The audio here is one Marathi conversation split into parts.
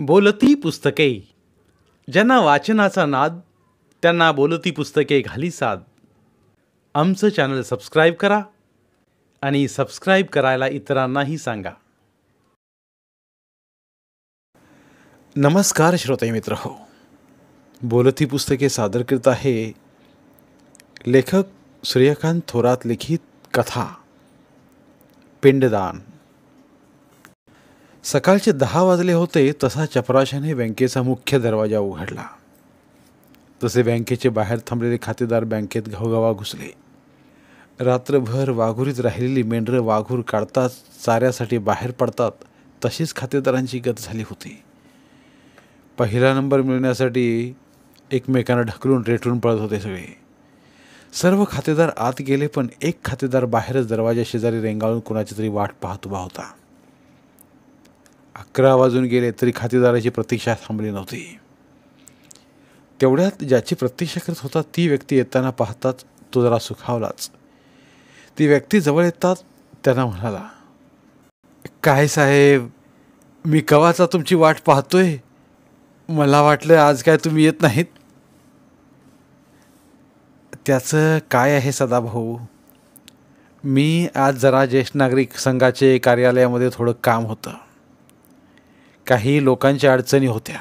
बोलती पुस्तके. ज्यांना वाचनाचा नाद त्यांना बोलती पुस्तके घाली साद. आमचं चॅनल सबस्क्राईब करा आणि सबस्क्राईब करायला इतरांनाही सांगा. नमस्कार श्रोते मित्र हो, बोलती पुस्तके सादर करत आहे लेखक सूर्यकांत थोरात लिखित कथा पिंडदान. सकाळचे 10 वाजले होते तसा चपराशाने बँकेचा मुख्य दरवाजा उघडला. तसे बँकेचे बाहेर थांबलेले खातेदार बँकेत घवघवा घुसले. रात्रभर वाघुरीत राहिलेली मेंढरं वाघूर काढतात, चाऱ्यासाठी बाहेर पडतात, तशीच खातेदारांची गत झाली होती. पहिला नंबर मिळण्यासाठी एकमेकांना ढकलून रेटून पळत होते सगळे. सर्व खातेदार आत गेले, पण एक खातेदार बाहेरच दरवाजा शेजारी रेंगाळून कुणाची तरी वाट पाहत उभा होता. 11 वाजून गेले तरी खातेदाराची प्रतीक्षा थांबली नव्हती. तेवढ्यात ज्याची प्रतीक्षा करत होता ती व्यक्ती येताना पाहताच तो जरा सुखावलाच. ती व्यक्ती जवळ येतात त्यांना म्हणाला, काय साहेब, मी कवाचा तुमची वाट पाहतोय. मला वाटलं आज काय तुम्ही येत नाहीत. त्याचं काय आहे सदाभाऊ, मी आज जरा ज्येष्ठ नागरिक संघाचे कार्यालयामध्ये थोडं काम होतं. काही लोकांच्या अडचणी होत्या,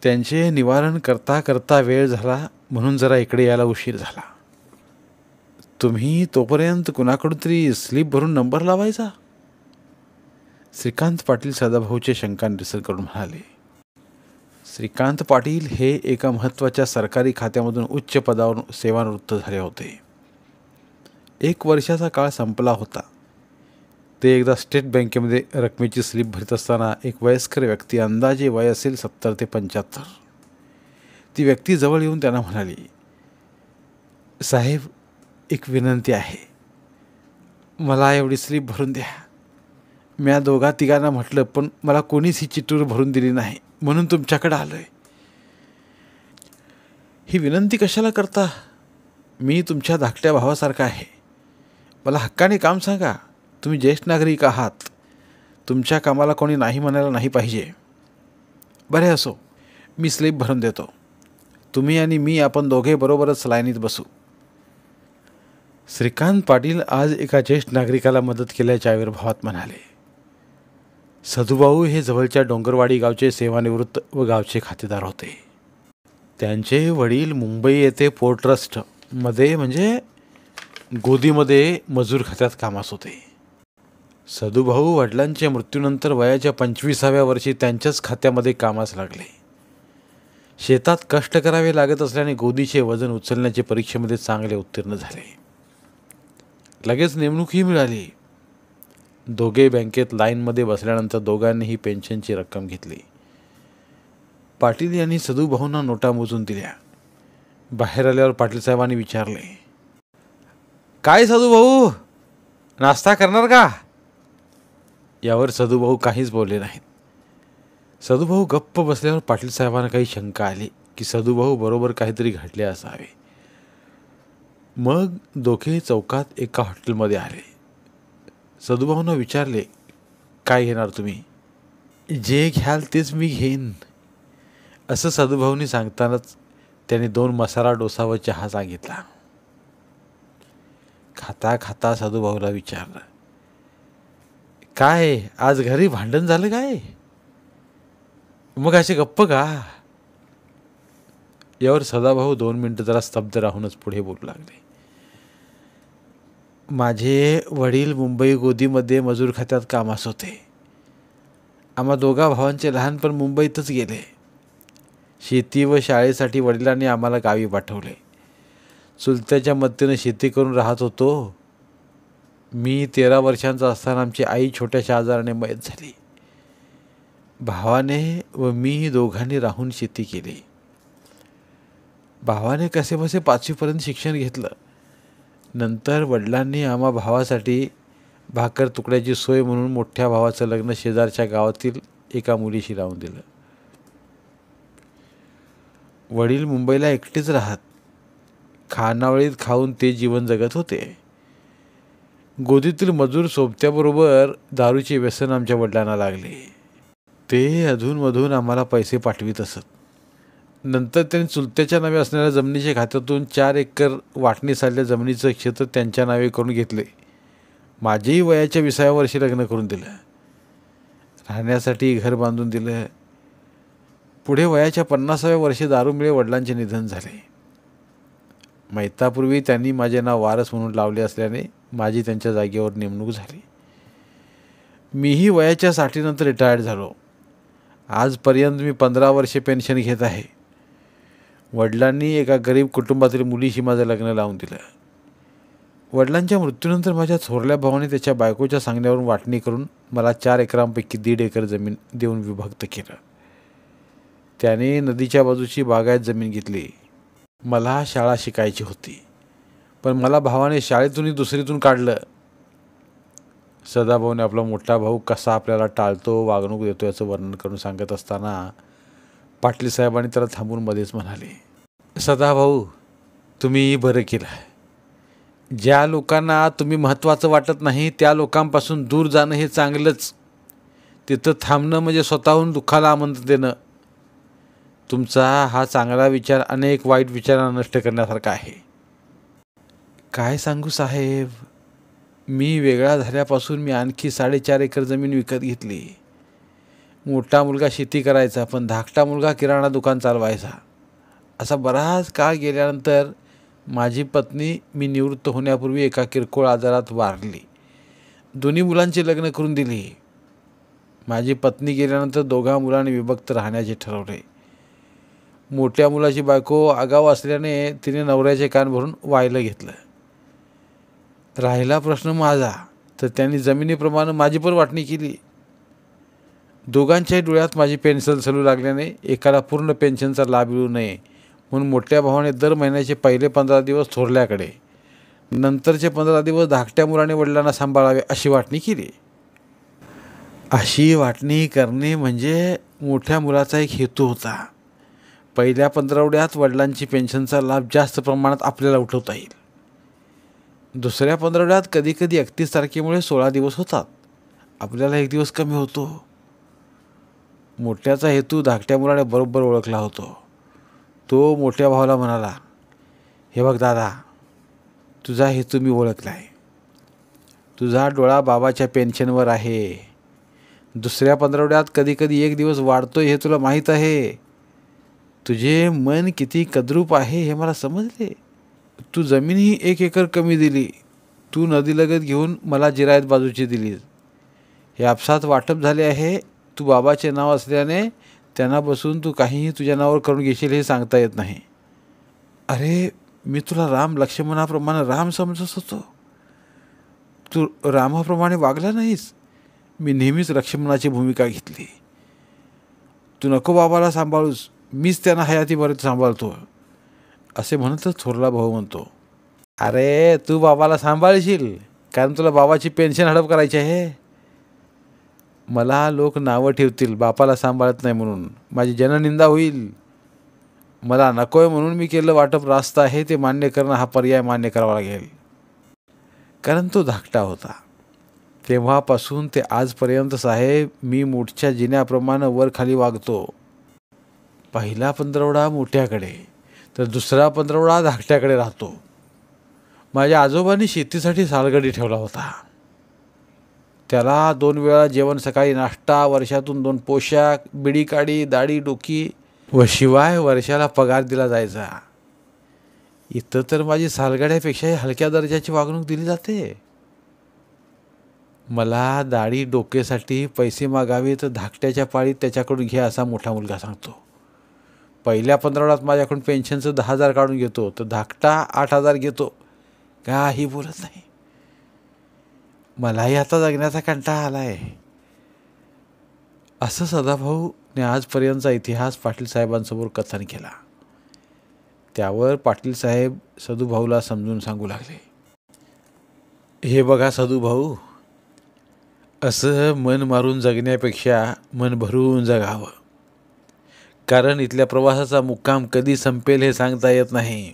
त्यांचे निवारण करता करता वेळ झाला म्हणून जरा इकडे यायला उशीर झाला. तुम्ही तोपर्यंत कुणाकडून तरी स्लिप भरून नंबर लावायचा. श्रीकांत पाटील सदाभाऊचे शंका निरसन करून म्हणाले. श्रीकांत पाटील हे एका महत्त्वाच्या सरकारी खात्यामधून उच्च पदावर सेवानिवृत्त झाले होते. 1 वर्षाचा काळ संपला होता. ते एकदा स्टेट बँकेमध्ये रकमेची स्लिप भरत असताना एक वयस्कर व्यक्ती, अंदाजे वय असेल 70 ते 75, ती व्यक्ती जवळ येऊन त्यांना म्हणाली, साहेब, एक विनंती आहे. मला एवढी स्लिप भरून द्या. म्या 2-3 म्हटलं, पण मला कोणीच ही चिठ्ठी भरून दिली नाही, म्हणून तुमच्याकडे आलोय. ही विनंती कशाला करता? मी तुमच्या धाकट्या भावासारखा आहे. मला हक्काने काम सांगा. तुम्ही ज्येष्ठ नागरिक आहात. तुमच्या कामाला कोणी नाही म्हणायला नाही पाहिजे. बरे असो, मी स्लिप भरून देतो. तुम्ही आणि मी आपण दोघे बरोबरच लाईनीत बसू. श्रीकांत पाटील आज एका ज्येष्ठ नागरिकाला मदत केल्याच्या आविर्भावात म्हणाले. सदूभाऊ हे जवळच्या डोंगरवाडी गावचे सेवानिवृत्त व गावचे खातेदार होते. त्यांचे वडील मुंबई येथे पोर्ट ट्रस्टमध्ये म्हणजे गोदीमध्ये मजूर खात्यात कामास होते. सदूभाऊ वडिलांच्या मृत्यूनंतर वयाच्या 25व्या वर्षी त्यांच्याच खात्यामध्ये कामास लागले. शेतात कष्ट करावे लागत असल्याने गोदीचे वजन उचलण्याचे परीक्षेमध्ये चांगले उत्तीर्ण झाले. लगेच नेमणूकही मिळाली. दोघे बँकेत लाईनमध्ये बसल्यानंतर दोघांनीही पेन्शनची रक्कम घेतली. पाटील यांनी सदूभाऊंना नोटा मोजून दिल्या. बाहेर आल्यावर पाटील साहेबांनी विचारले, काय सदूभाऊ, नाश्ता करणार का? यावर सदूभाऊ काहीच बोलले नाहीत. सदूभाऊ गप्प बसल्यावर पाटील साहेबांना काही शंका आली की सदूभाऊ बरोबर काहीतरी घडले असावे. मग दोघे चौकात एका हॉटेलमध्ये आले. सदूभाऊंना विचारले, काय घेणार तुम्ही? जे घ्याल तेच मी घेईन, असं सदूभाऊंनी सांगतानाच त्याने 2 मसाला डोसा व चहा सांगितला. खाता खाता सदूभाऊला विचारलं, काय आज घरी भांडण झालं काय? मग असे गप्प का? यावर सदाभाऊ 2 मिनिटं जरा स्तब्ध राहूनच पुढे बोलू लागले. माझे वडील मुंबई गोदीमध्ये मजूर खात्यात कामास होते. आम्हा 2 भावांचे लहानपण मुंबईतच गेले. शेती व शाळेसाठी वडिलांनी आम्हाला गावी पाठवले. चुलत्याच्या मदतीने शेती करून राहत होतो. मी 13 वर्षांचा असताना आमची आई छोट्याशा आजाराने मयत झाली. भावाने व मी दोघांनी राहून शेती केली. भावाने कसेबसे 5वीपर्यंत शिक्षण घेतलं. नंतर वडिलांनी आम्हा भावासाठी भाकर तुकड्याची सोय म्हणून मोठ्या भावाचं लग्न शेजारच्या गावातील एका मुलीशी लावून दिलं. वडील मुंबईला एकटेच राहत. खानावळीत खाऊन ते जीवन जगत होते. गोदीतील मजूर सोबत्याबरोबर दारूचे व्यसन आमच्या वडिलांना लागले. ते अधूनमधून आम्हाला पैसे पाठवीत असत. नंतर त्यांनी चुलत्याच्या नावे असणाऱ्या जमिनीच्या खात्यातून 4 एकर वाटणी झालेल्या जमिनीचं क्षेत्र त्यांच्या नावे करून घेतले. माझेही वयाच्या 20व्या वर्षी लग्न करून दिलं. राहण्यासाठी घर बांधून दिलं. पुढे वयाच्या 50व्या वर्षी दारूमुळे वडिलांचे निधन झाले. मैतापूर्वी त्यांनी माझे नाव वारस म्हणून लावले असल्याने माझी त्यांच्या जागेवर नेमणूक झाली. मीही वयाच्या 60नंतर रिटायर्ड झालो. आजपर्यंत मी 15 वर्षे पेन्शन घेत आहे. वडिलांनी एका गरीब कुटुंबातील मुलीशी माझं लग्न लावून दिलं. वडिलांच्या मृत्यूनंतर माझ्या थोरल्या भावाने त्याच्या बायकोच्या सांगण्यावरून वाटणी करून मला 4 एकरांपैकी 1.5 एकर जमीन देऊन विभक्त केलं. त्याने नदीच्या बाजूची बागायत जमीन घेतली. मला शाळा शिकायची होती, पण मला भावाने शाळेतूनही दुसरीतून काढलं. सदाभाऊने आपला मोठा भाऊ कसा आपल्याला टाळतो, वागणूक देतो याचं वर्णन करून सांगत असताना पाटील साहेबांनी त्याला थांबून मध्येच म्हणाले, सदाभाऊ, तुम्ही बरं केलं. ज्या लोकांना तुम्ही महत्त्वाचं वाटत नाही त्या लोकांपासून दूर जाणं हे चांगलंच. तिथं थांबणं म्हणजे स्वतःहून दुःखाला आमंत्रण देणं. तुमचा हा चांगला विचार अनेक वाईट विचारांना नष्ट करण्यासारखा आहे. काय सांगू साहेब, मी वेगळा झाल्यापासून मी आणखी 4.5 एकर जमीन विकत घेतली. मोठा मुलगा शेती करायचा, पण धाकटा मुलगा किराणा दुकान चालवायचा. असा बराच काळ गेल्यानंतर माझी पत्नी मी निवृत्त होण्यापूर्वी एका किरकोळ आजारात वारली. दोन्ही मुलांची लग्न करून दिली. माझी पत्नी गेल्यानंतर 2 मुलांनी विभक्त राहण्याचे ठरवले. मोठ्या मुलाची बायको आगाऊ असल्याने तिने नवऱ्याचे कान भरून वाहिलं घेतलं. राहिला प्रश्न माझा, तर त्यांनी जमिनीप्रमाणे माझी पण वाटणी केली. दोघांच्याही डोळ्यात माझी पेन्शन चालू लागल्याने एकाला पूर्ण पेन्शनचा लाभ मिळू नये म्हणून मोठ्या भावाने दर महिन्याचे पहिले 15 दिवस थोरल्याकडे, नंतरचे 15 दिवस धाकट्या मुलाने वडिलांना सांभाळावे अशी वाटणी केली. अशी वाटणी करणे म्हणजे मोठ्या मुलाचा एक हेतू होता. पहिल्या 15 वडिलांची पेन्शनचा लाभ जास्त प्रमाणात आपल्याला उठवता येईल. दुसऱ्या 15 कधीकधी 31 तारखेमुळे 16 दिवस होतात, आपल्याला 1 दिवस कमी होतो. मोठ्याचा हेतू धाकट्या मुलाने बरोबर ओळखला होतो. तो मोठ्या भावाला म्हणाला, हे बघ दादा, तुझा हेतू मी ओळखला आहे. तुझा डोळा बाबाच्या पेन्शनवर आहे. दुसऱ्या 15 कधीकधी 1 दिवस वाढतोय हे तुला माहीत आहे. तुझे मन किती कद्रूप आहे हे मला समजले. तू जमीनही 1 एकर कमी दिली. तू नदीलगत घेऊन मला जिरायत बाजूची दिलीस. हे आपसात वाटप झाले आहे. तू बाबाचे नाव असल्याने त्यांना बसून तू काहीही तुझ्या नावावर करून घेशील हे सांगता येत नाही. अरे, मी तुला राम लक्ष्मणाप्रमाणे राम समजत होतो. तू रामाप्रमाणे वागला नाहीस. मी नेहमीच लक्ष्मणाची भूमिका घेतली. तू नको बाबाला सांभाळूस, मीच त्यांना हयातीभर सांभाळतो असे म्हणतच थोरला भाऊ म्हणतो, अरे तू बाबाला सांभाळशील कारण तुला बाबाची पेन्शन हडप करायची आहे. मला लोक नावं ठेवतील बापाला सांभाळत नाही म्हणून, माझी जननिंदा होईल. मला नको आहे म्हणून मी केलं वाटप रास्त आहे ते मान्य करणं हा पर्याय मान्य करावा लागेल. कारण तो धाकटा होता. तेव्हापासून ते आजपर्यंत साहेब मी मोठच्या जिन्याप्रमाणे वर खाली वागतो. पहिला 15 मोठ्याकडे तर दुसरा 15 धाकट्याकडे राहतो. माझ्या आजोबांनी शेतीसाठी सालगडी ठेवला होता. त्याला 2 वेळा जेवण, सकाळी नाश्ता, वर्षातून 2 पोशाख, बिडी काडी, दाढी डोकी व शिवाय वर्षाला पगार दिला जायचा. इथं तर माझी सालगड्यापेक्षाही हलक्या दर्जाची वागणूक दिली जाते. मला दाढी डोकेसाठी पैसे मागावे तर धाकट्याच्या पाळीत त्याच्याकडून घे असा मोठा मुलगा सांगतो. पहिल्या 15 माझ्याकडून पेन्शनचं 10,000 काढून घेतो तर धाकटा 8,000 घेतो. काही बोलत नाही. मलाही आता जगण्याचा कंटाळा आला आहे. असं सदाभाऊने आजपर्यंतचा इतिहास पाटील साहेबांसमोर कथन केला. त्यावर पाटील साहेब सदूभाऊला समजून सांगू लागले, हे बघा सदूभाऊ, असं मन मारून जगण्यापेक्षा मन भरून जगावं. कारण इथल्या प्रवासाचा मुक्काम कधी संपेल हे सांगता येत नाही.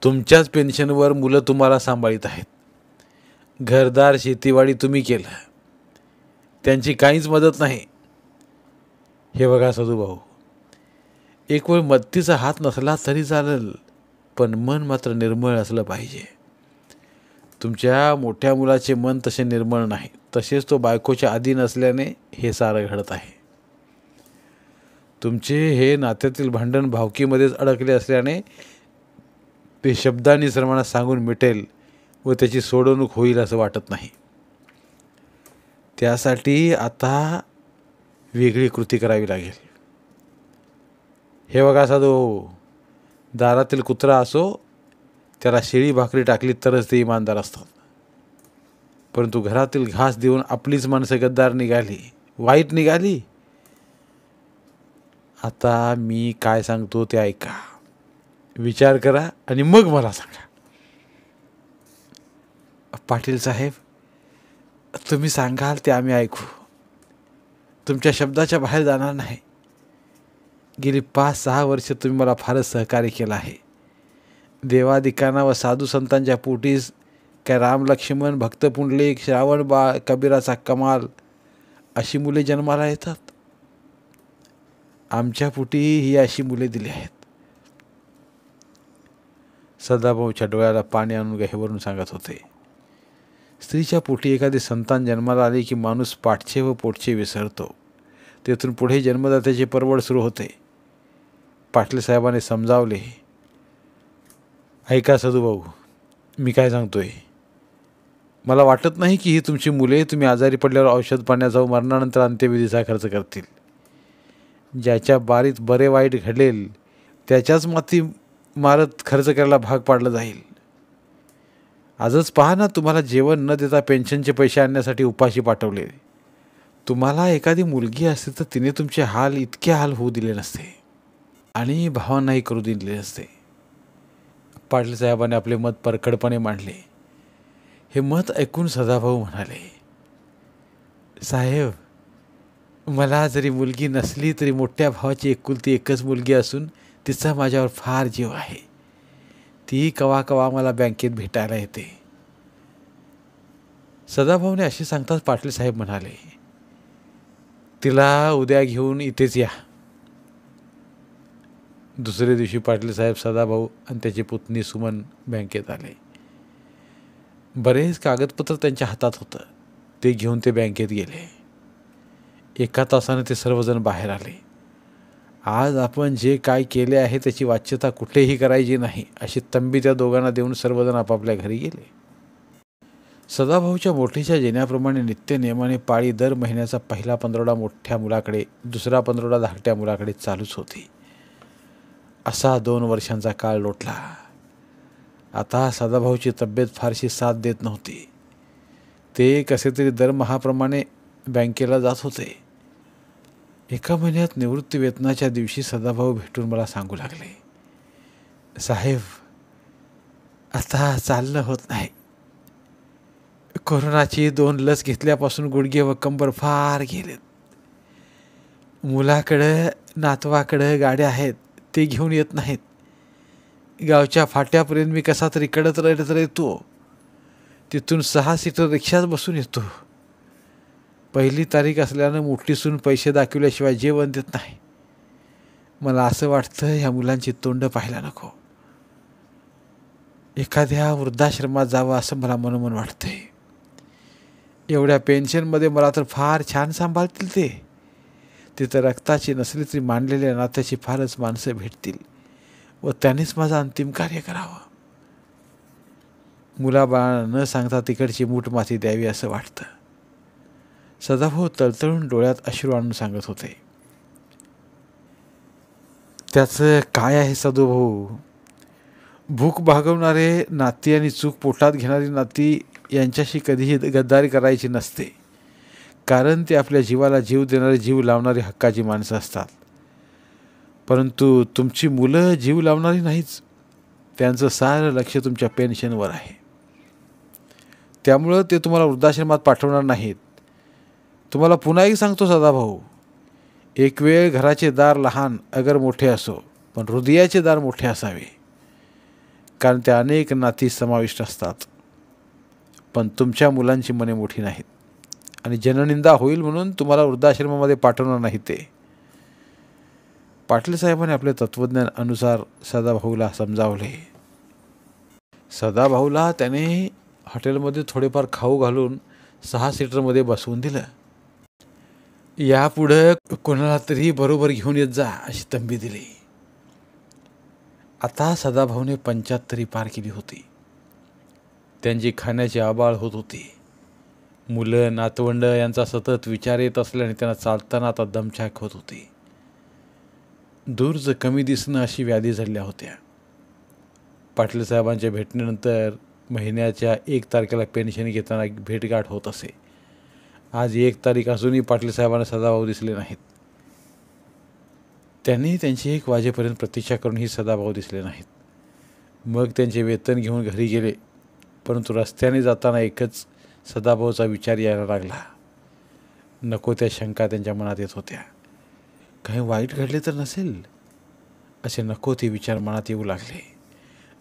तुमच्याच पेन्शनवर मुलं तुम्हाला सांभाळीत आहेत. घरदार शेतीवाडी तुम्ही केलं. त्यांची काहीच मदत नाही. हे बघा सदूभाऊ, एक वेळ मदतीचा हात नसला तरी चालेल, पण मन मात्र निर्मळ असलं पाहिजे. तुमच्या मोठ्या मुलाचे मन तसे निर्मळ नाही, तसेच तो बायकोच्या अधीन असल्याने हे सारं घडत आहे. तुमचे हे नात्यातील भांडण भावकीमध्येच अडकले असल्याने ते शब्दांनी सर्वांना सांगून मिटेल व त्याची सोडवणूक होईल असं वाटत नाही. त्यासाठी आता वेगळी कृती करावी लागेल. हे बघा साधू, दारातील कुत्रा असो, त्याला शिळी भाकरी टाकली तरच ते इमानदार असतात. परंतु घरातील घास देऊन आपलीच माणसं गद्दार निघाली, वाईट निघाली. आता मी काय सांगतो ते ऐका, विचार करा आणि मग मला सांगा. पाटील साहेब, तुम्ही सांगाल ते आम्ही ऐकू. तुमच्या शब्दाच्या बाहेर जाणार नाही. गेली 5-6 वर्ष तुम्ही मला फारच सहकार्य केलं आहे. देवादिकांना व साधू संतांच्या पोटीस काय राम लक्ष्मण, भक्त पुंडलिक, श्रावण बाळ, कबीराचा कमाल अशी मुले जन्माला येतात. आमच्या पोटी ही अशी मुले दिली आहेत. सदाभाऊच्या डोळ्याला पाणी आणून गहेवरून सांगत होते. स्त्रीच्या पोटी एखादी संतान जन्माला आली की माणूस पाठचे व पोटचे विसरतो. तेथून पुढे जन्मदात्याची परवड सुरू होते. पाटील साहेबांनी समजावले. ऐका सदूभाऊ, मी काय सांगतोय, मला वाटत नाही की ही तुमची मुले तुम्ही आजारी पडल्यावर औषध पाण्याचा व मरणानंतर अंत्यविधीचा खर्च करतील. ज्याच्या बारीत बरे वाईट घडलेल त्याच्याच माती मारत खर्च करायला भाग पाडलं जाईल. आजच पहा ना, तुम्हाला जेवण न देता पेन्शनचे पैसे आणण्यासाठी उपाशी पाठवले. तुम्हाला एखादी मुलगी असते तर तिने तुमचे हाल इतके हाल होऊ दिले नसते आणि भावांनाही करू दिले नसते. पाटील साहेबांनी आपले मत परखडपणे मांडले. हे मत ऐकून सदाभाऊ म्हणाले, साहेब, मला जरी मुलगी नसली तरी मोठ्या भावाची एकुलती एकच मुलगी असून तिचा माझ्यावर फार जीव आहे. ती कवा कवा मला बँकेत भेटायला येते. सदाभाऊने असे सांगताच पाटील साहेब म्हणाले, तिला उद्या घेऊन इथेच या. दुसरे दिवशी पाटील साहेब, सदाभाऊ आणि त्याची पुतणी सुमन बँकेत आले. बरेच कागदपत्र त्यांच्या हातात होतं. ते घेऊन ते बँकेत गेले. 1 तासाने ते सर्वजण बाहेर आले. आज आपण जे काय केले आहे त्याची वाच्यता कुठेही करायची नाही अशी तंबी त्या दोघांना देऊन सर्वजण आपापल्या घरी गेले. सदाभाऊच्या मोठीच्या जेण्याप्रमाणे नित्य नियमाने पाळी दर महिन्याचा पहिला 15 मोठ्या मुलाकडे, दुसरा 15 धाकट्या मुलाकडे चालूच होती. असा 2 वर्षांचा काळ लोटला. आता सदाभाऊची तब्येत फारशी साथ देत नव्हती. ते कसे तरी दरमहाप्रमाणे बँकेला जात होते. 1 महिन्यात निवृत्ती वेतनाच्या दिवशी सदाभाऊ भेटून मला सांगू लागले, साहेब, आता चालणं होत नाही. कोरोनाची 2 लस घेतल्यापासून गुडघे व कंबर फार गेलेत. मुलाकडं नातवाकडं गाड्या आहेत, ते घेऊन येत नाहीत. गावच्या फाट्यापर्यंत मी कसा तरी कडत येतो. तिथून 6 सीटर रिक्षात बसून येतो. पहिली तारीख असल्यानं मोठी सून पैसे दाखवल्याशिवाय जेवण देत नाही. मला असं वाटतं ह्या मुलांची तोंड पाहायला नको. एखाद्या वृद्धाश्रमात जावं असं मला मनोमन वाटतंय. एवढ्या पेन्शनमध्ये मला तर फार छान सांभाळतील ते. तिथं रक्ताची नसली तरी मांडलेल्या नात्याची फारच माणसं भेटतील व त्यांनीच माझं अंतिम कार्य करावं. मुलाबाळांना न सांगता तिकडची मूठ माती द्यावी असं वाटतं. सदाभाऊ तळतळून डोळ्यात अश्रू आणून सांगत होते. त्याचं काय आहे सदूभाऊ, भूक भागवणारे नाती आणि चूक पोटात घेणारी नाती यांच्याशी कधीही गद्दारी करायची नसते. कारण ते आपल्या जीवाला जीव देणारे, जीव लावणारी हक्काची माणसं असतात. परंतु तुमची मुलं जीव लावणारी नाहीच. त्यांचं सारं लक्ष तुमच्या पेन्शनवर आहे. त्यामुळं ते तुम्हाला वृद्धाश्रमात पाठवणार नाहीत. तुम्हाला पुन्हा एक सांगतो सदाभाऊ, एक वेळ घराचे दार लहान अगर मोठे असो, पण हृदयाचे दार मोठे असावे. कारण त्या अनेक नाती समाविष्ट असतात. पण तुमच्या मुलांची मने मोठी नाहीत. आणि जननिंदा होईल म्हणून तुम्हाला वृद्धाश्रमामध्ये पाठवणार नाही ते. पाटील साहेबांनी आपले तत्त्वज्ञान अनुसार सदाभाऊला समजावले. सदाभाऊला त्याने हॉटेलमध्ये थोडेफार खाऊ घालून 6 सीटरमध्ये बसवून दिलं. यापुढं कोणाला तरी बरोबर घेऊन येत जा अशी तंबी दिली. आता सदाभाऊने 75 पार केली होती. त्यांची खाण्याची आबाळ होत होती. मुलं नातवंड यांचा सतत विचार येत असल्याने त्यांना चालताना आता दमछाक होत होती. दूरच कमी दिसणं अशी व्याधी झाल्या होत्या. पाटील साहेबांच्या भेटण्यानंतर महिन्याच्या 1 तारखेला पेन्शन घेताना भेटगाठ होत असे. आज 1 तारीख असूनही पाटील साहेबांना सदाभाऊ दिसले नाहीत. त्यांनी त्यांची 1 वाजेपर्यंत प्रतीक्षा करूनही सदाभाऊ दिसले नाहीत. मग त्यांचे वेतन घेऊन घरी गेले. परंतु रस्त्याने जाताना एकच सदाभाऊचा विचार यायला लागला. नको त्या शंका त्यांच्या मनात येत होत्या. काही वाईट घडले तर नसेल असे नको ते विचार मनात येऊ लागले.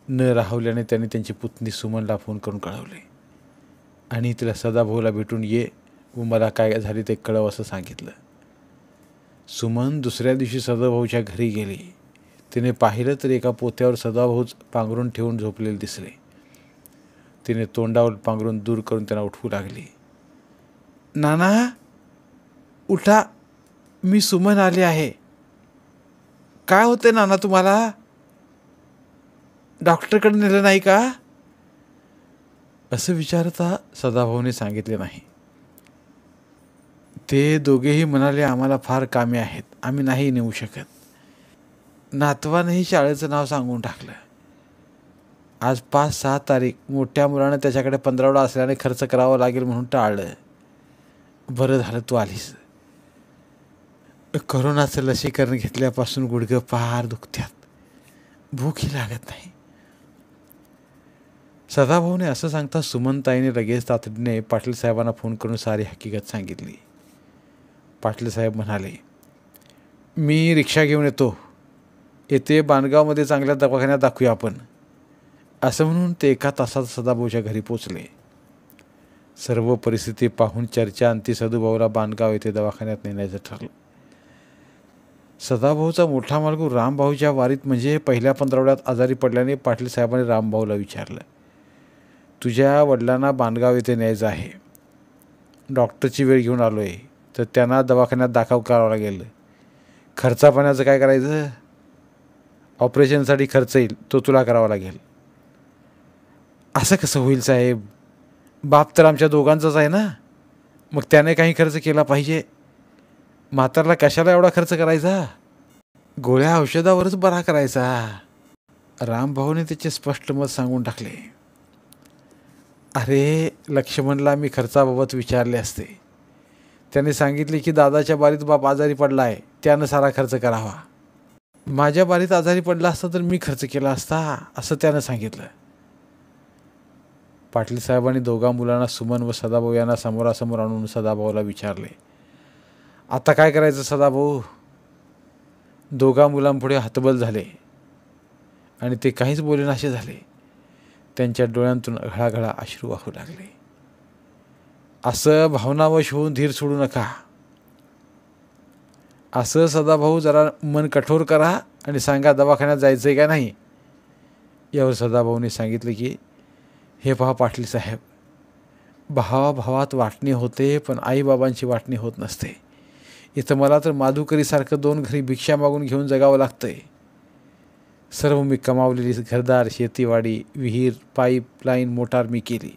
न राहवल्याने त्यांनी त्यांची पुतणी सुमनला फोन करून कळवले आणि तिला सदाभाऊला भेटून ये व मला काय झाले ते कळव असं सांगितलं. सुमन दुसऱ्या दिवशी सदाभाऊच्या घरी गेली. तिने पाहिलं तर एका पोत्यावर सदाभाऊच पांघरून ठेवून झोपलेले दिसले. तिने तोंडावर पांघरून दूर करून त्यांना उठवू लागली. नाना उठा, मी सुमन आले आहे. काय होते नाना तुम्हाला? डॉक्टरकडे नेलं नाही का? असं विचारता सदाभाऊने सांगितले नाही. ते दोघेही म्हणाले आम्हाला फार कामे आहेत, आम्ही नाही नेऊ शकत. नातवानेही शाळेचं नाव सांगून टाकलं. आज 5-6 तारीख. मोठ्या मुलानं त्याच्याकडे 15 असल्याने खर्च करावा लागेल म्हणून टाळलं. बरं झालं तू आलीस. कोरोनाचं लसीकरण घेतल्यापासून गुडघं फार दुखत्यात, भूकही लागत नाही. सदाभाऊने असं सांगता सुमनताईने लगेच तातडीने पाटील साहेबांना फोन करून सारी हकीकत सांगितली. पाटील साहेब म्हणाले, मी रिक्षा घेऊन येते, बांधगावमध्ये चांगल्या दवाखान्यात दाखवूया आपण. असं म्हणून ते 1 तासात सदाभाऊच्या घरी पोचले. सर्व परिस्थिती पाहून चर्चा अंती सदाभाऊला बांधगाव येथे दवाखान्यात नेण्याचं ठरलं. सदाभाऊचा मोठा मालकू रामभाऊच्या वारीत म्हणजे पहिल्या 15 आजारी पडल्याने पाटील साहेबांनी रामभाऊला विचारलं, तुझ्या वडिलांना बांधगाव येथे न्यायचं आहे. डॉक्टरची वेळ घेऊन आलो आहे, तर त्यांना दवाखान्यात दाखल करावं लागेल. खर्चा पाण्याचं काय करायचं? ऑपरेशनसाठी खर्च येईल, तो तुला करावा लागेल. असं कसं होईल साहेब? बाप तर आमच्या दोघांचाच आहे ना, मग त्याने काही खर्च केला पाहिजे. म्हातारला कशाला एवढा खर्च करायचा? गोळ्या औषधावरच बरा करायचा. रामभाऊने त्याचे स्पष्ट मत सांगून टाकले. अरे लक्ष्मणला मी खर्चाबाबत विचारले असते. त्याने सांगितले की दादाच्या बारीत बाप आजारी पडला आहे, त्यानं सारा खर्च करावा. माझ्या बारीत आजारी पडला असता तर मी खर्च केला असता असं त्यानं सांगितलं. पाटील साहेबांनी दोघा मुलांना सुमन व सदाभाऊ यांना समोरासमोर आणून सदाभाऊला विचारले, आता काय करायचं सदाभाऊ? दोघा मुलांपुढे हतबल झाले आणि ते काहीच बोलेनासे झाले. त्यांच्या डोळ्यांतून घळाघळा अश्रू वाहू लागले. असं भावनावश होऊन धीर सोडू नका. असं सदाभाऊ जरा मन कठोर करा आणि सांगा दवाखान्यात जायचं आहे का नाही. यावर सदाभाऊने सांगितले की हे पहा पाटील साहेब, भावाभावात वाटणी होते पण आईबाबांची वाटणी होत नसते. इथं मला तर माधुकरीसारखं 2 घरी भिक्षा मागून घेऊन जगावं लागतंय. सर्व मी कमावलेली घरदार, शेतीवाडी, विहीर, पाईपलाईन, मोटार मी केली.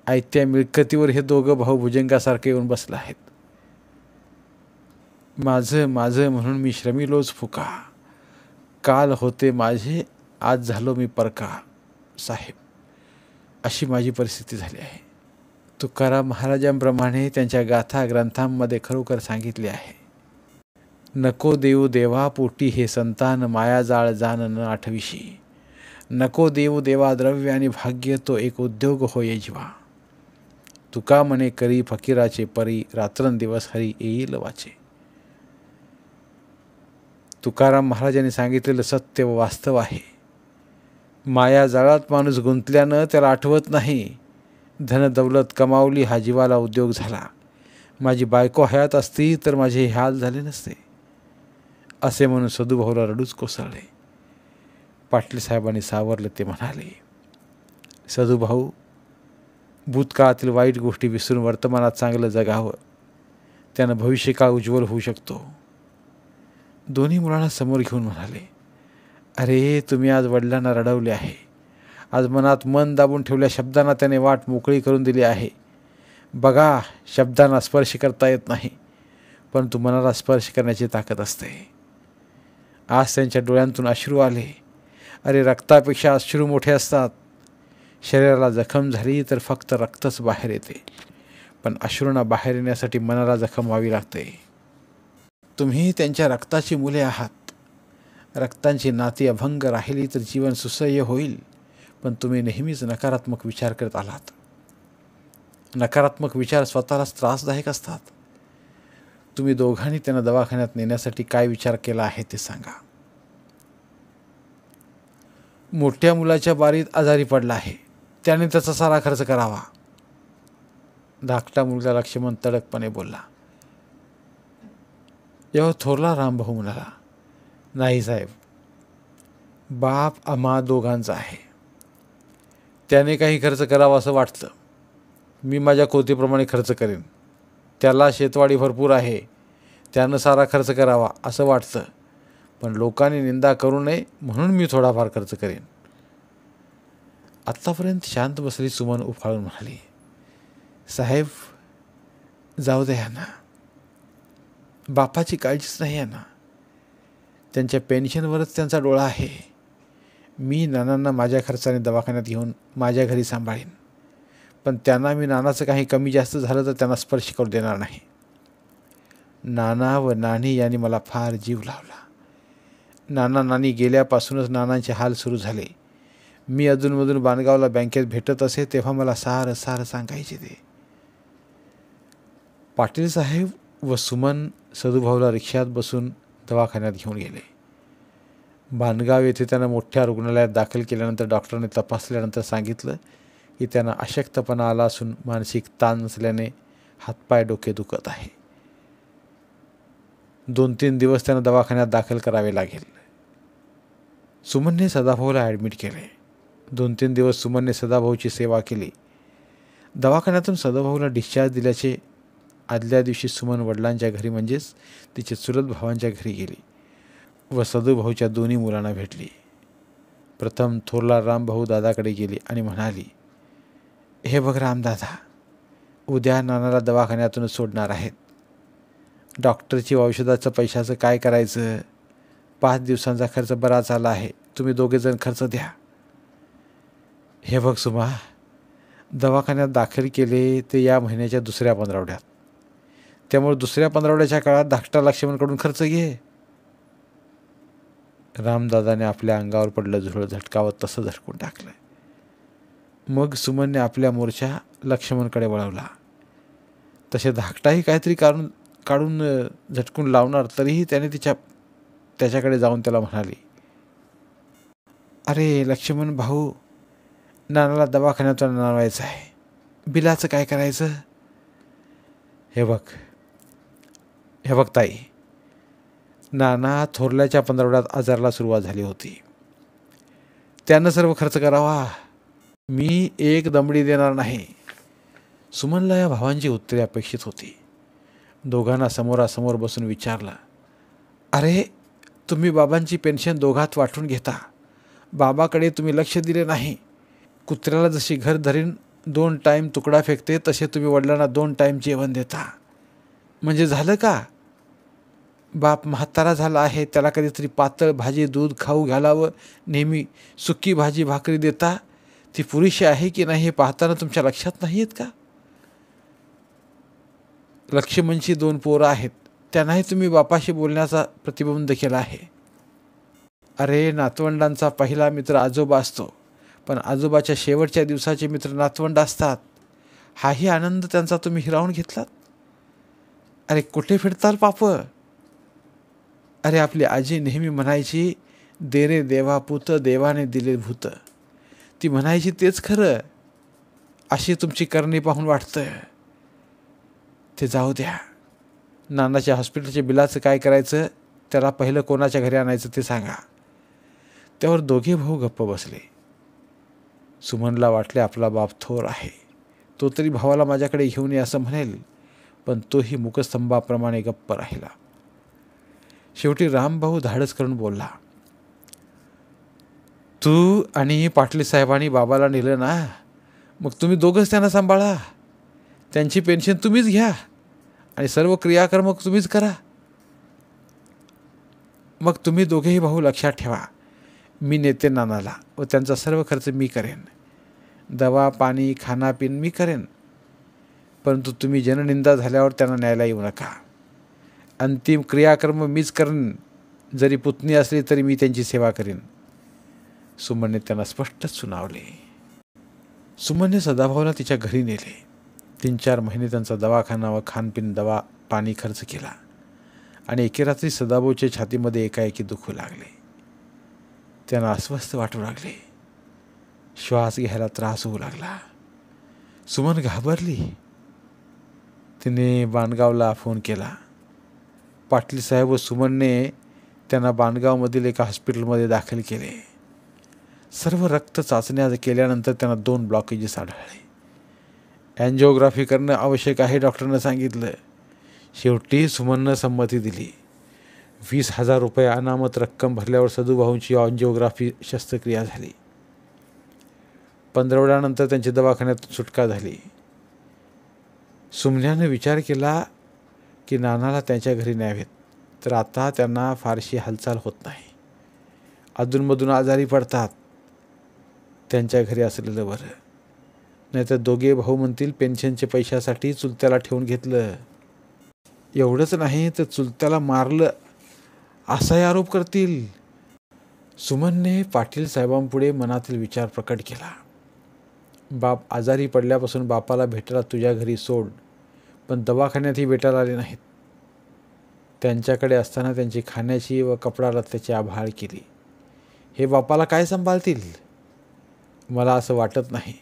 आयत्या मिळकतीवर हे दोघं भाऊ भुजंगासारखे येऊन बसला आहेत. माझं माझं म्हणून मी श्रमिलोच फुका. काल होते माझे, आज झालो मी परका. साहेब अशी माझी परिस्थिती झाली आहे. तुकाराम महाराजांप्रमाणे त्यांच्या गाथा ग्रंथांमध्ये खरोखर सांगितले आहे, नको देऊ देवा पोटी हे संतान, मायाजाळ जाण न आठविशी. नको देऊ देवा द्रव्य आणि भाग्य, तो एक उद्योग होय जीवा. तुका म्हणे करी फकीराचे परी, रात्रंदिवस हरी येईल वाचे. तुकाराम महाराजांनी सांगितलेलं सत्य व वास्तव आहे. मायाजाळात माणूस गुंतल्यानं त्याला आठवत नाही धनदौलत कमावली हा जीवाला उद्योग झाला. माझी बायको हयात असती तर माझे हे हाल झाले नसते. असे म्हणून सदूभाऊला रडूच कोसळले. पाटील साहेबांनी सावरले. ते म्हणाले, सदूभाऊ, भूतकाळातील वाईट गोष्टी विसरून वर्तमानात चांगलं जगावं. त्यानं भविष्यकाळ उज्ज्वल होऊ शकतो. दोन्ही मुलांना समोर घेऊन म्हणाले, अरे तुम्ही आज वडिलांना रडवले आहे. आज मनात मन दाबून ठेवल्या शब्दांना त्याने वाट मोकळी करून दिली आहे. बघा, शब्दांना स्पर्श करता येत नाही, परंतु मनाला स्पर्श करण्याची ताकद असते. आज त्यांच्या डोळ्यांतून अश्रू आले. अरे रक्तापेक्षा अश्रू मोठे असतात. शरीराला जखम झाली तर फक्त रक्तच बाहेर येते, पण अश्रूंना बाहेर येण्यासाठी मनाला जखम व्हावी लागते. तुम्ही त्यांच्या रक्ताची मुले आहात. रक्तांची नाती अभंग राहिली तर जीवन सुसह्य होईल, पण तुम्ही नेहमीच नकारात्मक विचार करत आलात. नकारात्मक विचार स्वतःलाच त्रासदायक असतात. तुम्ही दोघांनी त्यांना दवाखान्यात नेण्यासाठी काय विचार केला आहे ते सांगा. मोठ्या मुलाच्या बारीत आजारी पडला आहे, त्याने त्याचा सारा खर्च करावा. धाकटा मुलगा लक्ष्मण तडकपणे बोलला. यावर थोरला रामभाऊ म्हणाला, नाही साहेब, बाप आम्हा दोघांचा आहे. त्याने काही खर्च करावा असं वाटतं. मी माझ्या कोतीप्रमाणे खर्च करेन. त्याला शेतवाडी भरपूर आहे, त्यानं सारा खर्च करावा असं वाटतं, पण लोकांनी निंदा करू नये म्हणून मी थोडाफार खर्च करेन. आत्तापर्यंत शांत बसली सुमन उफाळून म्हणाली, साहेब जाऊ द्या ना, बापाची काळजीच नाही आहे ना. त्यांच्या पेन्शनवरच त्यांचा डोळा आहे. मी नानांना माझ्या खर्चाने दवाखान्यात घेऊन माझ्या घरी सांभाळीन, पण त्यांना मी नानाचं काही कमी जास्त झालं तर त्यांना स्पर्श करू देणार नाही. नाना व नानी यांनी मला फार जीव लावला. नाना नानी गेल्यापासूनच नानांचे हाल सुरू झाले. मी अधूनमधून बांधगावला बँकेत भेटत असे तेव्हा मला सारं सांगायचे ते. पाटील साहेब व सुमन सदूभाऊला रिक्षात बसून दवाखान्यात घेऊन गेले. बांधगाव येथे त्यांना मोठ्या रुग्णालयात दाखल केल्यानंतर डॉक्टरांनी तपासल्यानंतर सांगितलं की त्यांना अशक्तपणा आला असून मानसिक ताण नसल्याने हातपाय डोके दुखत आहे. 2-3 दिवस त्यांना दवाखान्यात दाखल करावे लागेल. सुमनने सदाभाऊला ॲडमिट केले. 2-3 दिवस सुमनने सदाभाऊची सेवा केली. दवाखान्यातून सदाभाऊला डिस्चार्ज दिल्याचे आदल्या दिवशी सुमन वडिलांच्या घरी म्हणजेच तिचे चुलत भावांच्या घरी गेली व सदूभाऊच्या दोन्ही मुलांना भेटली. प्रथम थोरला रामभाऊ दादाकडे गेली आणि म्हणाली, हे बघ रामदादा, उद्या नानाला दवाखान्यातूनच सोडणार आहेत. डॉक्टरची औषधाचं पैशाचं काय करायचं? 5 दिवसांचा खर्च बराच आला आहे. तुम्ही दोघेजण खर्च द्या. हे बघ सुमा, दवाखान्यात दाखल केले ते या महिन्याच्या दुसऱ्या पंधरवड्यात. त्यामुळे दुसऱ्या पंधरवड्याच्या काळात धाकटा लक्ष्मणकडून खर्च घे. रामदादाने आपल्या अंगावर पडलं झुरळ झटकावत तसं झटकून टाकलं. मग सुमनने आपल्या मोर्चा लक्ष्मणकडे वळवला. तसे धाकटाही काहीतरी काढून झटकून लावणार, तरीही त्याने त्याच्याकडे जाऊन त्याला म्हणाली, अरे लक्ष्मण भाऊ, नानाला दवाखान्यातून आणवायचं आहे. बिलाचं काय करायचं? हे बघ ताई, नाना थोरल्याच्या पंधरवड्यात आजाराला सुरुवात झाली होती. त्यानं सर्व खर्च करावा. मी एक दमडी देणार नाही. सुमनला या भावांची उत्तरे अपेक्षित होती. दोघांना समोरासमोर बसून विचारलं, अरे तुम्ही बाबांची पेन्शन दोघात वाटून घेता. बाबाकडे तुम्ही लक्ष दिले नाही. कुत्र्याला जशी घर धरीन 2 टाईम तुकडा फेकते तसे तुम्ही वडिलांना 2 टाईम जेवण देता. म्हणजे झालं का? बाप म्हातारा झाला आहे, त्याला कधीतरी पातळ भाजी दूध खाऊ घालावं. नेहमी सुकी भाजी भाकरी देता. ती पुरेशी आहे की नाही हे पाहताना तुमच्या लक्षात नाही आहेत का? लक्ष्मणची 2 पोरं आहेत, त्यांनाही तुम्ही बापाशी बोलण्याचा प्रतिबंध केला आहे. अरे नातवंडांचा पहिला मित्र आजोबा असतो, पण आजोबाच्या शेवटच्या दिवसाचे मित्र नातवंड असतात. हाही आनंद त्यांचा तुम्ही हिरावून घेतलात. अरे कुठे फिरताल पाप? अरे आपली आजी नेहमी म्हणायची, दे रे देवा पुत, देवाने दिले भूत. ती म्हणायची तेच खरं. अशी तुमची करणी पाहून वाटतं. ते जाऊ द्या. नानाच्या हॉस्पिटलच्या बिलाचं काय करायचं, त्याला पहिलं कोणाच्या घरी आणायचं ते सांगा. त्यावर दोघे भाऊ गप्प बसले. सुमनला वाटले आपला बाप थोर आहे, तो तरी भावाला माझ्याकडे घेऊन ये असं म्हणेल, पण तोही मुकस्तंभाप्रमाणे गप्प राहिला. शेवटी रामभाऊ धाडस करून बोलला, तू आणि पाटील साहेबांनी बाबाला नेलं ना, मग तुम्ही दोघंच त्यांना सांभाळा. त्यांची पेन्शन तुम्हीच घ्या आणि सर्व क्रियाकर्म तुम्हीच करा. मग तुम्ही दोघेही भाऊ लक्षात ठेवा, मी नेते नानाला व त्यांचा सर्व खर्च मी करेन. दवा पाणी खानापिन मी करेन. परंतु तुम्ही जननिंदा झाल्यावर त्यांना न्यायला येऊ नका. अंतिम क्रियाकर्म मीच करेन. जरी पुतणी असली तरी मी त्यांची सेवा करेन. सुमनने त्यांना स्पष्टच सुनावले. सुमनने सदाभाऊला तिच्या घरी नेले. 3-4 महिने त्यांचा दवाखाना व खानपिन दवा पाणी खर्च केला आणि एके रात्री सदाभाऊच्या छातीमध्ये एकाएकी दुखू लागले. त्यांना अस्वस्थ वाटू लागले. श्वास घ्यायला त्रास होऊ लागला. सुमन घाबरली. तिने बाणगावला फोन केला. पाटील साहेब व सुमनने त्यांना बाणगावमधील एका हॉस्पिटलमध्ये दाखल केले. सर्व रक्त चाचण्या केल्यानंतर त्यांना 2 ब्लॉकेजेस आढळले. अँजिओग्राफी करणं आवश्यक आहे डॉक्टरनं सांगितलं. शेवटी सुमननं संमती दिली. 20,000 रुपये अनामत रक्कम भरल्यावर सदूभाऊंची अँजिओग्राफी शस्त्रक्रिया झाली. 15 त्यांची दवाखान्यात सुटका झाली. सुमन्यानं विचार केला की नानाला त्यांच्या घरी न्यावेत, तर आता त्यांना फारशी हालचाल होत नाही. अधूनमधून आजारी पडतात. त्यांच्या घरी असलेलं बरं. नाहीतर दोघे भाऊ म्हणतील पेन्शनच्या पैशासाठी चुलत्याला ठेवून घेतलं. एवढंच नाही तर चुलत्याला मारलं असाही आरोप करतील. सुमनने पाटील साहेबांपुढे मनातील विचार प्रकट केला. बाप आजारी पडल्यापासून बापाला भेटायला तुझ्या घरी सोड, पण दवाखान्यातही भेटायला आले नाहीत. त्यांच्याकडे असताना त्यांची खाण्याची व कपडा लत्त्याची आभाळ केली. हे बापाला काय सांभाळतील? मला असं वाटत नाही.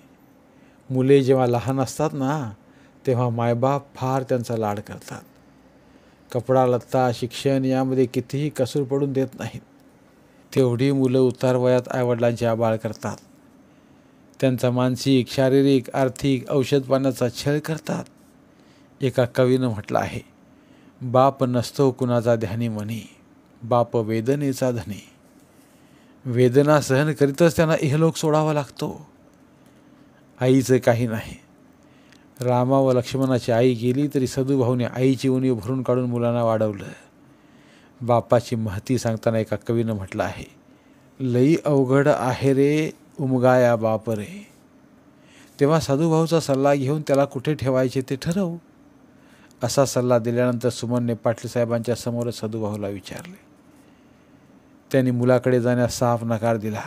मुले जेव्हा लहान असतात ना, तेव्हा मायबाप फार त्यांचा लाड करतात. कपडा लत्ता शिक्षण यामध्ये कितीही कसूर पडून देत नाहीत. तेवढी मुलं उतार वयात आईवडिलांची आबाळ करतात. त्यांचा मानसिक शारीरिक आर्थिक औषध पाण्याचा छळ करतात. एका कवीनं म्हटलं आहे, बाप नसतो कुणाचा ध्यानी मनी, बाप वेदनेचा धनी. वेदना सहन करीतच त्यांना इहलोक सोडावा लागतो. आईचं काही नाही. रामा व लक्ष्मणाची आई गेली तरी सदूभाऊने आईची उणीव भरून काढून मुलांना वाढवलं. बापाची महती सांगताना एका कवीनं म्हटलं आहे, लई अवघड आहे रे उमगाया बाप रे. तेव्हा सदूभाऊचा सल्ला घेऊन त्याला कुठे ठेवायचे ते ठरव. असा सल्ला दिल्यानंतर सुमनने पाटील साहेबांच्या समोरच सदूभाऊला विचारले. त्यांनी मुलाकडे जाण्यास साफ नकार दिला.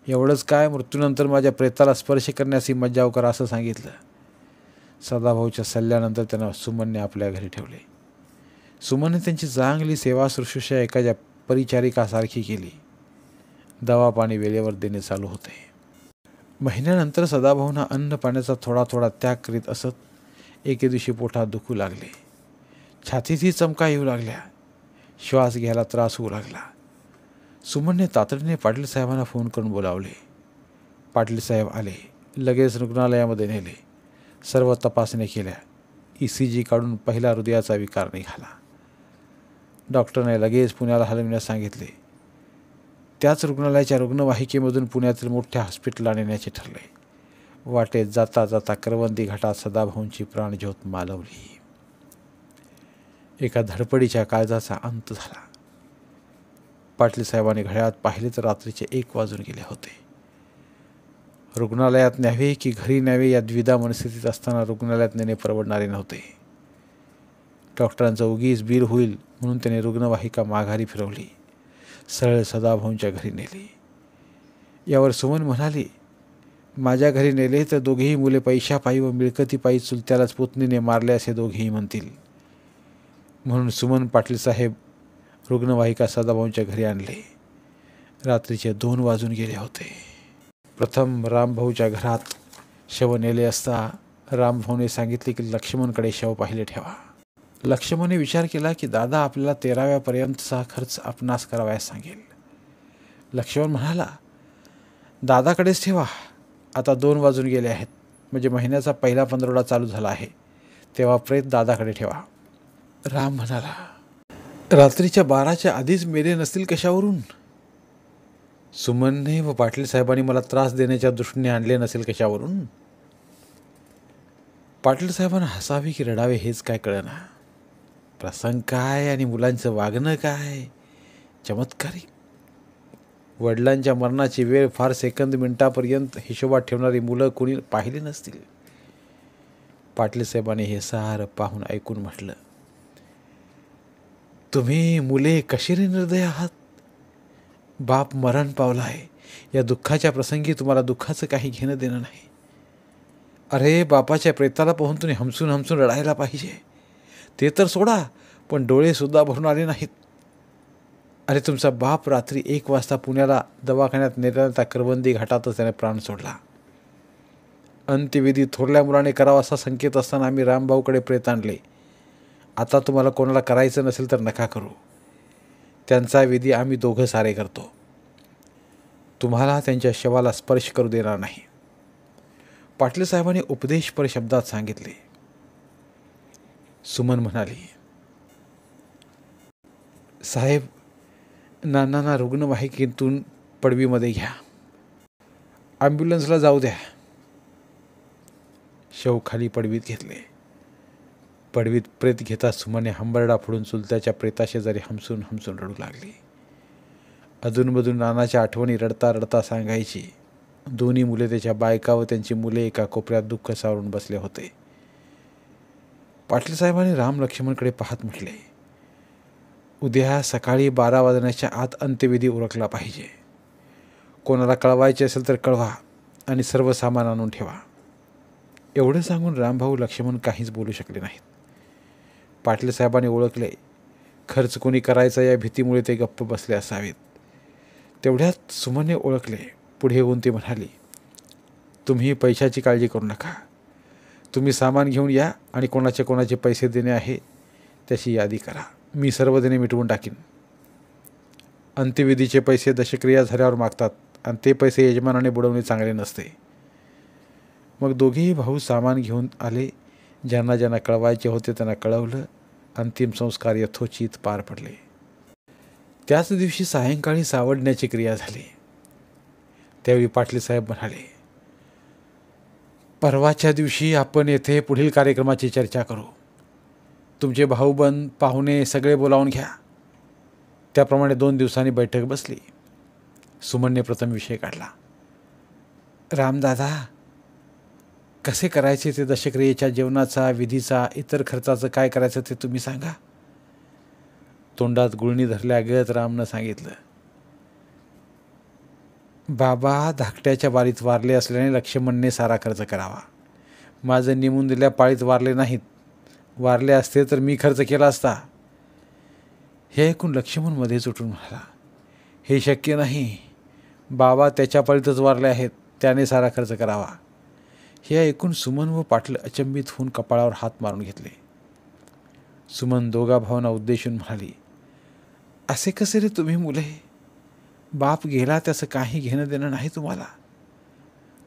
एवढंच काय, मृत्यूनंतर माझ्या प्रेताला स्पर्श करण्याची मज्जाव करा असं सांगितलं. सदाभाऊच्या सल्ल्यानंतर त्यांना सुमनने आपल्या घरी ठेवले. सुमनने त्यांची चांगली सेवा शुश्रूषा एखाद्या परिचारिकासारखी केली. दवा पाणी वेळेवर देणे चालू होते. महिन्यानंतर सदाभाऊंना अन्न पाण्याचा थोडा थोडा त्याग करीत असत. एके दिवशी पोटात दुखू लागले. छातीतही चमका येऊ लागल्या. श्वास घ्यायला त्रास होऊ लागला. सुमनने तातडीने पाटील साहेबांना फोन करून बोलावले. पाटील साहेब आले. लगेच रुग्णालयामध्ये नेले. सर्व तपासण्या केल्या. ECG काढून पहिला हृदयाचा विकार निघाला. डॉक्टरने लगेच पुण्याला हलविण्यास सांगितले. त्याच रुग्णालयाच्या रुग्णवाहिकेमधून पुण्यातील मोठ्या हॉस्पिटलला नेण्याचे ठरले. वाटेत जाता जाता करवंदी घाटात सदाभाऊंची प्राणज्योत मालवली. एका धडपडीच्या काळजाचा अंत झाला. पाटील साहेबांनी घड्याळात पाहिले तर रात्रीचे 1 वाजून गेले होते. रुग्णालयात न्यावे की घरी न्यावे या द्विधा मनस्थितीत असताना रुग्णालयात नेणे परवडणारे नव्हते. डॉक्टरांचं उगीच बिल होईल म्हणून त्याने रुग्णवाहिका माघारी फिरवली. सरळ सदाभाऊंच्या घरी नेली. यावर सुमन म्हणाली, माझ्या घरी नेले तर दोघेही मुले पैशापायी व मिळकतीपायी चुलत्यालाच पुतणीने मारले असे दोघेही म्हणतील. म्हणून सुमन पाटील साहेब रुग्णवाहिका सदाभाऊंच्या घरी आणले. रात्रीचे 2 वाजून गेले होते. प्रथम रामभाऊच्या घरात शव नेले असता रामभाऊने सांगितले की लक्ष्मणकडे शव पाहिले ठेवा. लक्ष्मणने विचार केला की दादा आपल्याला 13व्यापर्यंतचा खर्च आपणास करावयास सांगेल. लक्ष्मण म्हणाला, दादाकडेच ठेवा. आता 2 वाजून गेले आहेत, म्हणजे महिन्याचा पहिला 15 चालू झाला आहे. तेव्हा प्रेत दादाकडे ठेवा. राम म्हणाला, रात्रीच्या 12च्या आधीच मेले नसतील कशावरून? सुमनने व पाटील साहेबांनी मला त्रास देण्याच्या दृष्टीने आणले नसेल कशावरून? पाटील साहेबांना हसावे की रडावे हेच काय कळेना. प्रसंग काय आणि मुलांचं वागणं काय चमत्कारिक. वडिलांच्या मरणाची वेळ फार सेकंद मिनिटापर्यंत हिशोबात ठेवणारी मुलं कोणी पाहिली नसतील. पाटील साहेबांनी हे सारं पाहून ऐकून म्हटलं, तुम्ही मुले कशी रे निर्दय आहात. बाप मरण पावला आहे, या दुःखाच्या प्रसंगी तुम्हाला दुःखाचं काही घेणं देणं नाही. अरे बापाच्या प्रेताला पाहून तुम्ही हमसून हमसून रडायला पाहिजे. ते तर सोडा, पण डोळेसुद्धा भरून आले नाहीत. अरे तुमचा बाप रात्री 1 वाजता पुण्याला दवाखान्यात नेल्यानंतर करवंदी घाटातच त्याने प्राण सोडला. अंत्यविधी थोरल्या मुलाने करावा असा संकेत असताना आम्ही रामभाऊकडे प्रेत आणले. आता तुम्हाला कोणाला करायचं नसेल तर नका करू. त्यांचा विधी आम्ही दोघं सारे करतो. तुम्हाला त्यांच्या शवाला स्पर्श करू देणार नाही. पाटील साहेबांनी उपदेशपर शब्दात सांगितले. सुमन म्हणाली, साहेब नानांना रुग्णवाहिकेतून पडवीमध्ये घ्या. ॲम्ब्युलन्सला जाऊ द्या. शव खाली पडवीत घेतले. पडवीत प्रेत घेता सुमनने हंबरडा फोडून चुलत्याच्या प्रेताशेजारी हमसून हमसून रडू लागली. अधूनमधून नानाच्या आठवणी रडता रडता सांगायची. दोन्ही मुले, त्याच्या बायका व त्यांची मुले एका कोपऱ्यात दुःख सावरून बसले होते. पाटील साहेबांनी राम लक्ष्मणकडे पाहत म्हटले, उद्या सकाळी 12 वाजण्याच्या आत अंत्यविधी उरकला पाहिजे. कोणाला कळवायचे असेल तर कळवा आणि सर्व सामान आणून ठेवा. एवढं सांगून रामभाऊ लक्ष्मण काहीच बोलू शकले नाहीत. पाटील साहेबांनी ओळखले, खर्च कोणी करायचा या भीतीमुळे ते गप्प बसले असावेत. तेवढ्यात सुमनने ओळखले. पुढे येऊन ती म्हणाली, तुम्ही पैशाची काळजी करू नका. तुम्ही सामान घेऊन या आणि कोणाचे पैसे देणे आहे त्याची यादी करा. मी सर्व देणे मिटवून टाकीन. अंत्यविधीचे पैसे दशक्रिया झाल्यावर मागतात आणि ते पैसे यजमानाने बुडवणे चांगले नसते. मग दोघेही भाऊ सामान घेऊन आले. ज्यांना ज्यांना कळवायचे होते त्यांना कळवलं. अंतिम संस्कार यथोचित पार पडले. त्याच दिवशी सायंकाळी सावडण्याची क्रिया झाली. त्यावेळी पाटील साहेब म्हणाले, परवाच्या दिवशी आपण येथे पुढील कार्यक्रमाची चर्चा करू. तुमचे भाऊबंद पाहुणे सगळे बोलावून घ्या. त्याप्रमाणे 2 दिवसांनी बैठक बसली. सुमनने प्रथम विषय काढला. रामदादा, कसे करायचे ते दशक्रियेच्या जेवणाचा, विधीचा, इतर खर्चाचं काय करायचं ते तुम्ही सांगा. तोंडात गुळणी धरल्यागत रामनं सांगितलं, बाबा धाकट्याच्या बारीत वारले असल्याने लक्ष्मणने सारा खर्च करावा. माझं नेमून दिल्या पाळीत वारले नाहीत. वारले असते तर मी खर्च केला असता. हे ऐकून लक्ष्मण मध्येच उठून म्हणाला, हे शक्य नाही. बाबा त्याच्या पाळीतच वारले आहेत, त्याने सारा खर्च करावा. हे ऐकून सुमन व पाटील अचंबित होऊन कपाळावर हात मारून घेतले. सुमन दोघा भावांना उद्देशून म्हणाली, असे कसे रे तुम्ही मुले. बाप गेला त्याचं काही घेणं देणं नाही तुम्हाला.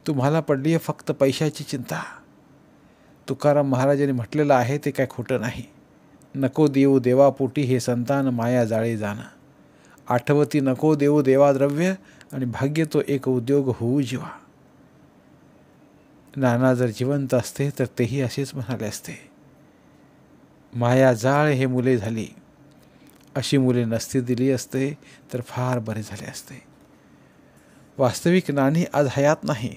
तुम्हाला पडली आहे फक्त पैशाची चिंता. तुकाराम महाराजांनी म्हटलेलं आहे ते काय खोटं नाही. नको देऊ देवापोटी हे संतान माया जाळे जाणं. आठवती नको देऊ देवाद्रव्य आणि भाग्य तो एक उद्योग होऊ जीवा. नाना जर जिवंत असते तर तेही असेच म्हणाले असते. माया जाळ हे मुले झाली. अशी मुले नसती दिली असते तर फार बरे झाले असते. वास्तविक नानी आज हयात नाही.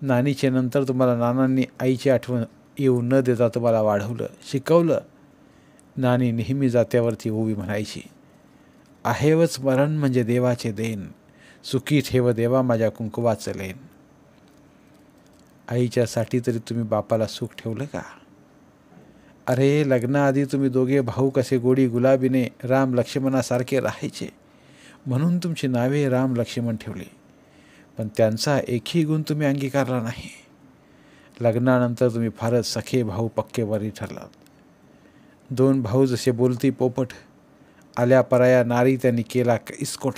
नानीचे नंतर तुम्हाला नानांनी आईची आठवण येऊ न देता तुम्हाला वाढवलं, शिकवलं. नानी नेहमी जात्यावरती उभी म्हणायची, आहेवच मरण म्हणजे देवाचे देण. सुखी ठेव देवा माझ्या कुंकुवाचं लेन. आईच्यासाठी तरी तुम्ही बापाला सुख ठेवलं का? अरे लग्नाआधी तुम्ही दोघे भाऊ कसे गोडी गुलाबीने राम लक्ष्मणासारखे राहायचे म्हणून तुमची नावे राम लक्ष्मण ठेवली. पण त्यांचा एकही गुण तुम्ही अंगीकारला नाही. लग्नानंतर तुम्ही फारच सखे भाऊ पक्के वरी ठरलात. 2 भाऊ जसे बोलती पोपट, आल्या पराया नारी त्यांनी केला इस्कोट.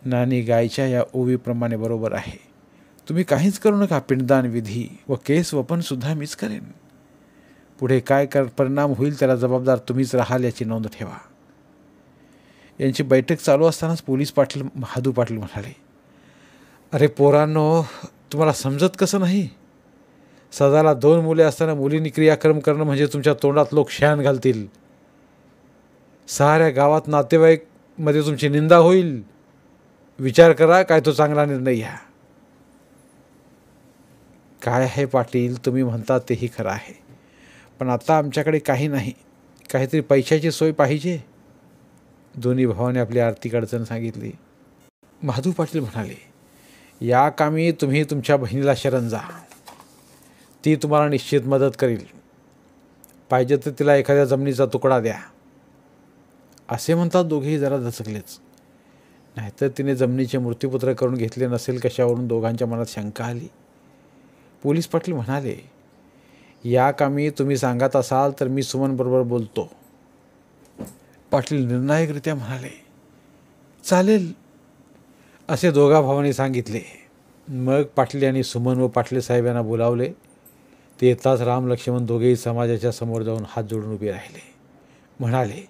नानी गायच्या या ओवीप्रमाणे बरोबर आहे. तुम्ही काहीच करू नका, पिंडदान विधी व केस वपन सुद्धा मीच करेन. पुढे काय परिणाम होईल त्याला जबाबदार तुम्हीच राहाल याची नोंद ठेवा. यांची बैठक चालू असतानाच पोलीस पाटील महादू पाटील म्हणाले, अरे पोरांनो, तुम्हाला समजत कसं नाही? सदाला 2 मुले असताना मुलींनी क्रियाक्रम करणं म्हणजे तुमच्या तोंडात लोक शान घालतील. साऱ्या गावात नातेवाईकमध्ये तुमची निंदा होईल. विचार करा, काय तो चांगला निर्णय घ्या. काय आहे पाटील, तुम्ही म्हणता तेही खरं आहे, पण आता आमच्याकडे काही नाही. काहीतरी पैशाची सोय पाहिजे. दोन्ही भावाने आपली आर्थिक अडचण सांगितली. महादू पाटील म्हणाले, या कामी तुम्ही तुमच्या बहिणीला शरण जा. ती तुम्हाला निश्चित मदत करील. पाहिजे तर तिला एखाद्या जमिनीचा तुकडा द्या. असे म्हणतात दोघेही जरा दचकलेच. नाहीतर तिने जमिनीचे मृत्यूपत्र करून घेतले नसेल कशावरून दोघांच्या मनात शंका आली. पोलीस पाटील म्हणाले, या कामी तुम्ही सांगत असाल तर मी सुमनबरोबर बोलतो. पाटील निर्णायकरित्या म्हणाले, चालेल असे दोघा भावांनी सांगितले. मग पाटील यांनी सुमन व पाटील साहेब यांना बोलावले. ते येताच राम लक्ष्मण दोघेही समाजाच्या समोर जाऊन हात जोडून उभे राहिले. म्हणाले,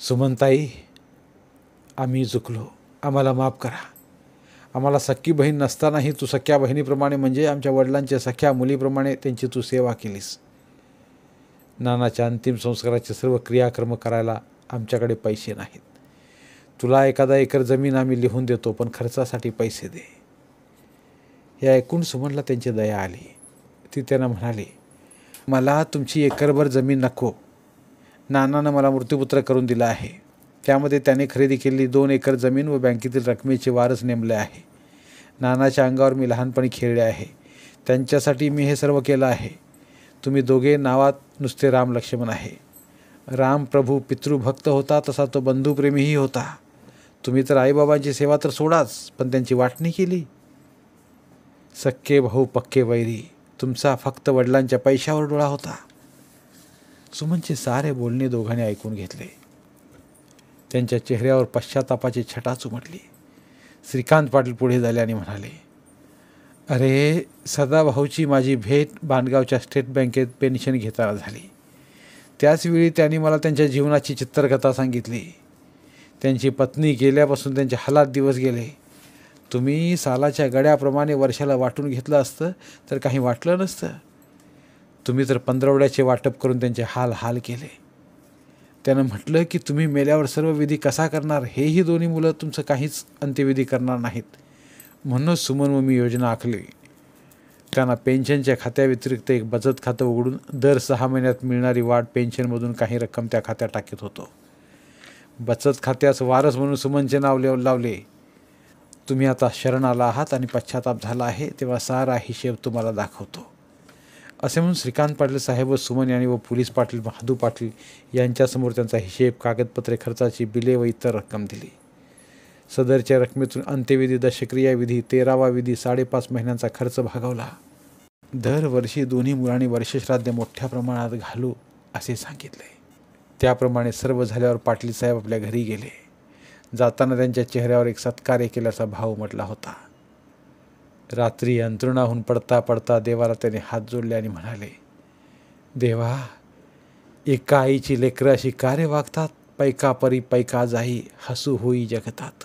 सुमनताई, आम्ही चुकलो, आम्हाला माफ करा. आम्हाला सख्खी बहीण नसतानाही तू सख्या बहिणीप्रमाणे म्हणजे आमच्या वडिलांच्या सख्या मुलीप्रमाणे त्यांची तू सेवा केलीस. नानाच्या अंतिम संस्काराचे सर्व क्रियाक्रम करायला आमच्याकडे पैसे नाहीत. तुला एखादा एकर जमीन आम्ही लिहून देतो, पण खर्चासाठी पैसे दे. हे ऐकून सुमनला त्यांची दया आली. ती त्यांना म्हणाली, मला तुमची एकरभर जमीन नको. नानानं मला मृत्यूपुत्र करून दिला आहे. त्यामध्ये त्याने खरेदी केलेली 2 एकर जमीन व बँकेतील रकमेचे वारस नेमले आहे. नानाच्या अंगावर मी लहानपणी खेळले आहे. त्यांच्यासाठी मी हे सर्व केलं आहे. तुम्ही दोघे नावात नुसते राम लक्ष्मण आहे. राम प्रभू पितृभक्त होता, तसा तो बंधुप्रेमीही होता. तुम्ही तर आईबाबांची सेवा तर सोडाच, पण त्यांची वाटणी केली. सख्खे भाऊ पक्के वैरी. तुमचा फक्त वडिलांच्या पैशावर डोळा होता. सुमनचे सारे बोलणे दोघांनी ऐकून घेतले. त्यांच्या चेहऱ्यावर पश्चातापाची छटा उमटली. श्रीकांत पाटील पुढे झाले आणि म्हणाले, अरे सदाभाऊची माझी भेट बांधगावच्या स्टेट बँकेत पेन्शन घेताना झाली. त्याचवेळी त्यांनी मला त्यांच्या जीवनाची चित्रकथा सांगितली. त्यांची पत्नी गेल्यापासून त्यांचे हालात दिवस गेले. तुम्ही सालाच्या गड्याप्रमाणे वर्षाला वाटून घेतलं असतं तर काही वाटलं नसतं. तुम्ही तर 15वड्याचे वाटप करून त्यांचे हाल केले. त्यानं म्हटलं की तुम्ही मेल्यावर सर्व विधी कसा करणार, हेही दोन्ही मुलं तुमचं काहीच अंत्यविधी करणार नाहीत. म्हणूनच सुमन व मी योजना आखली. त्यांना पेन्शनच्या खात्याव्यतिरिक्त एक बचत खातं उघडून दर 6 महिन्यात मिळणारी वाढ पेन्शनमधून काही रक्कम त्या खात्यात टाकीत होतो. बचत खात्यास वारस म्हणून सुमनचे नाव लावले. तुम्ही आता शरण आला आहात आणि पश्चाताप झाला आहे, तेव्हा सारा हिशेब तुम्हाला दाखवतो. असे म्हणून श्रीकांत पाटील साहेब व सुमन यांनी व पोलीस पाटील महादू पाटील यांच्यासमोर त्यांचा हिशेब, कागदपत्रे, खर्चाची बिले व इतर रक्कम दिली. सदरच्या रकमेतून अंत्यविधी, दशक्रिया विधी, 13वा विधी, 5.5 महिन्यांचा खर्च भागवला. दरवर्षी दोन्ही मुलांनी वर्षश्राद्ध मोठ्या प्रमाणात घालू असे सांगितले. त्याप्रमाणे सर्व झाल्यावर पाटील साहेब आपल्या घरी गेले. जाताना त्यांच्या चेहऱ्यावर एक सत्कार्य केल्याचा भाव उमटला होता. रात्री अंथरुणाहून पडता पडता देवाला त्याने हात जोडले आणि म्हणाले, देवा, एका आईची लेकरं अशी कार्य वागतात, पैका परी पैका जाई, हसू होई जगतात.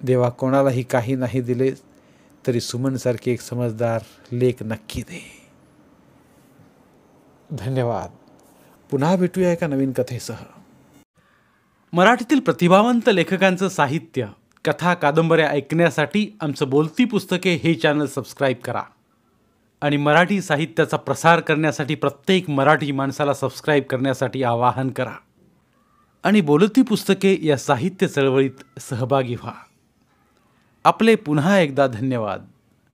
देवा, कोणालाही काही नाही दिले तरी सुमनसारखी एक समजदार लेक नक्की दे. धन्यवाद. पुन्हा भेटूया एका नवीन कथेसह. मराठीतील प्रतिभावंत लेखकांचं साहित्य, कथा, कादंबऱ्या ऐकण्यासाठी आमचं बोलती पुस्तके हे चॅनल सबस्क्राईब करा आणि मराठी साहित्याचा प्रसार करण्यासाठी प्रत्येक मराठी माणसाला सबस्क्राईब करण्यासाठी आवाहन करा आणि बोलती पुस्तके या साहित्य चळवळीत सहभागी व्हा. आपले पुन्हा एकदा धन्यवाद.